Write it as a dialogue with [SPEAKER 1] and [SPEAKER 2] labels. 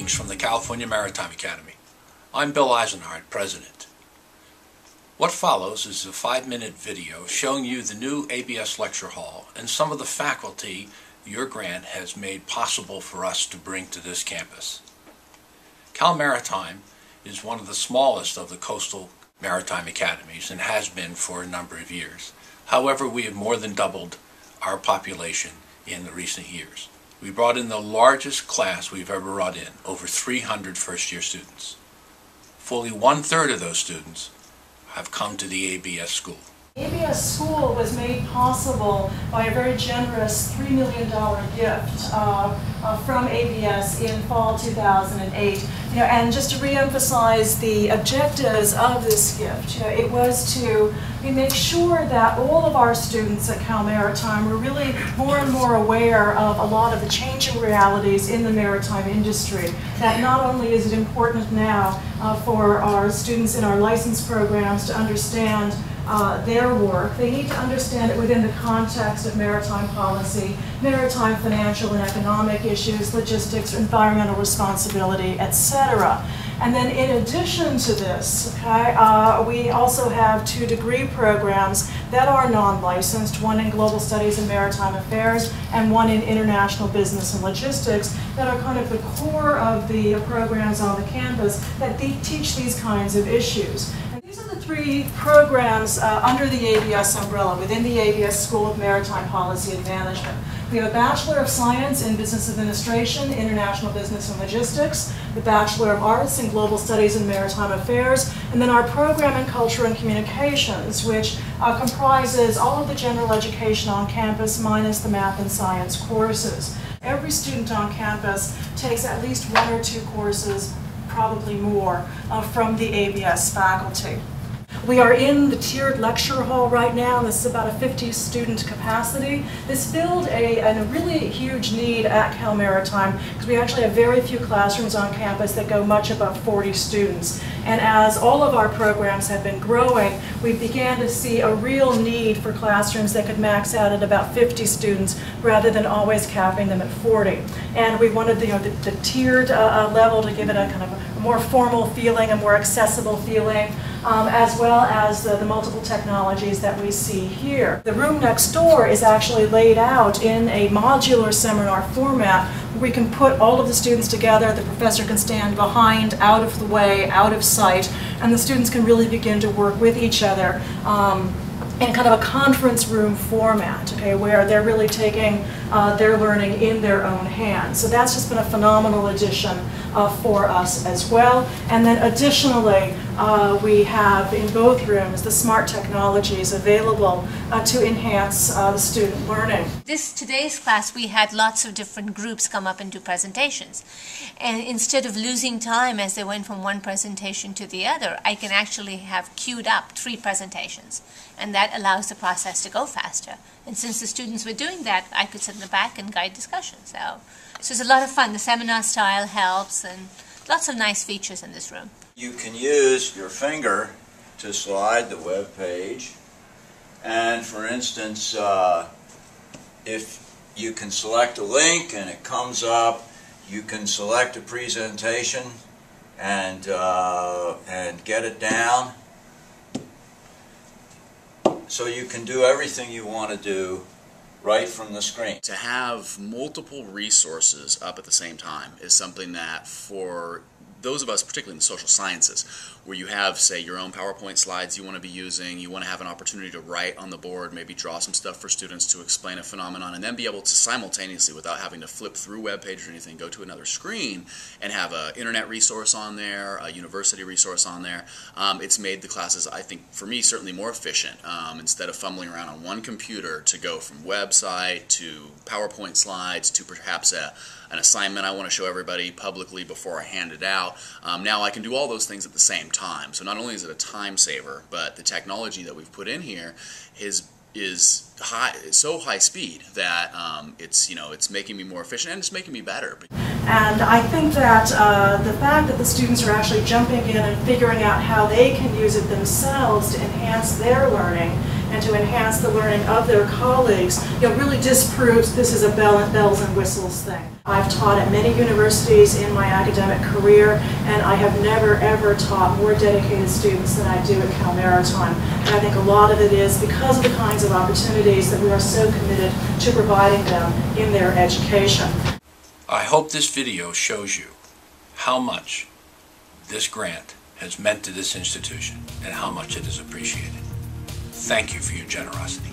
[SPEAKER 1] Greetings from the California Maritime Academy. I'm Bill Eisenhardt, President. What follows is a 5-minute video showing you the new ABS lecture hall and some of the faculty your grant has made possible for us to bring to this campus. Cal Maritime is one of the smallest of the coastal maritime academies and has been for a number of years. However, we have more than doubled our population in the recent years. We brought in the largest class we've ever brought in, over 300 first-year students. Fully 1/3 of those students have come to the ABS school.
[SPEAKER 2] ABS School was made possible by a very generous $3 million gift from ABS in fall 2008. And just to reemphasize the objectives of this gift, it was to make sure that all of our students at Cal Maritime were really more and more aware of a lot of the changing realities in the maritime industry. That not only is it important now for our students in our license programs to understand their work, they need to understand it within the context of maritime policy, maritime financial and economic issues, logistics, environmental responsibility, etc. And then in addition to this, we also have 2 degree programs that are non-licensed, one in Global Studies and Maritime Affairs and one in International Business and Logistics, that are kind of the core of the programs on the campus that teach these kinds of issues. These are the 3 programs under the ABS umbrella, within the ABS School of Maritime Policy and Management. We have a Bachelor of Science in Business Administration, International Business and Logistics, the Bachelor of Arts in Global Studies and Maritime Affairs, and then our program in Culture and Communications, which comprises all of the general education on campus minus the math and science courses. Every student on campus takes at least 1 or 2 courses, probably more, from the ABS faculty. We are in the tiered lecture hall right now, and this is about a 50-student capacity. This filled a really huge need at Cal Maritime because we actually have very few classrooms on campus that go much above 40 students. And as all of our programs have been growing, we began to see a real need for classrooms that could max out at about 50 students rather than always capping them at 40. And we wanted the tiered level to give it a kind of a more formal feeling, a more accessible feeling, as well as the multiple technologies that we see here. The room next door is actually laid out in a modular seminar format where we can put all of the students together. The professor can stand behind, out of the way, out of sight, and the students can really begin to work with each other in kind of a conference room format, where they're really taking their learning in their own hands. So that's just been a phenomenal addition for us as well. And then additionally, we have in both rooms the smart technologies available to enhance the student learning.
[SPEAKER 3] Today's class, we had lots of different groups come up and do presentations. And instead of losing time as they went from one presentation to the other, I can actually have queued up 3 presentations. And that allows the process to go faster. And since the students were doing that, I could sit in the back and guide discussion. So it's a lot of fun. The seminar style helps, and lots of nice features in this room.
[SPEAKER 4] You can use your finger to slide the web page. And for instance, if you can select a link and it comes up, you can select a presentation and get it down. So you can do everything you want to do right from the screen.
[SPEAKER 5] To have multiple resources up at the same time is something that, for those of us, particularly in the social sciences, where you have, say, your own PowerPoint slides you want to be using, you want to have an opportunity to write on the board, maybe draw some stuff for students to explain a phenomenon, and then be able to simultaneously, without having to flip through web pages or anything, go to another screen and have an internet resource on there, a university resource on there. It's made the classes, I think, for me, certainly more efficient. Instead of fumbling around on one computer to go from website to PowerPoint slides to perhaps an assignment I want to show everybody publicly before I hand it out. Now I can do all those things at the same time. So not only is it a time saver, but the technology that we've put in here is so high speed that it's making me more efficient, and it's making me better.
[SPEAKER 2] And I think that the fact that the students are actually jumping in and figuring out how they can use it themselves to enhance their learning and to enhance the learning of their colleagues, really disproves this is a bells and whistles thing. I've taught at many universities in my academic career, and I have never ever taught more dedicated students than I do at Cal Maritime. And I think a lot of it is because of the kinds of opportunities that we are so committed to providing them in their education.
[SPEAKER 1] I hope this video shows you how much this grant has meant to this institution and how much it is appreciated. Thank you for your generosity.